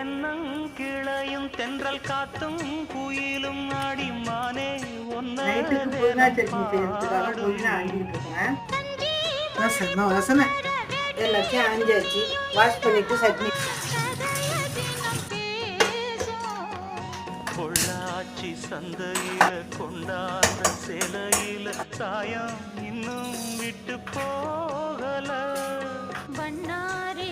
தென்னங்கிளையும் தென்றல் காத்தும் குயிலும் ஆடிமானே நைட்டுக்கு புதினா சட்னி செய்யறதுக்காக புதினா ஆஞ்சிக்கிட்டு இருக்கேன். வாசனை எல்லாத்தையும் ஆஞ்சாச்சு. வாஷ் பண்ணிட்டு சட்னி. பொள்ளாச்சி சந்தையில கொண்டாந்த சேலையில சாயம் இன்னும் விட்டு போகல. பண்ணாரி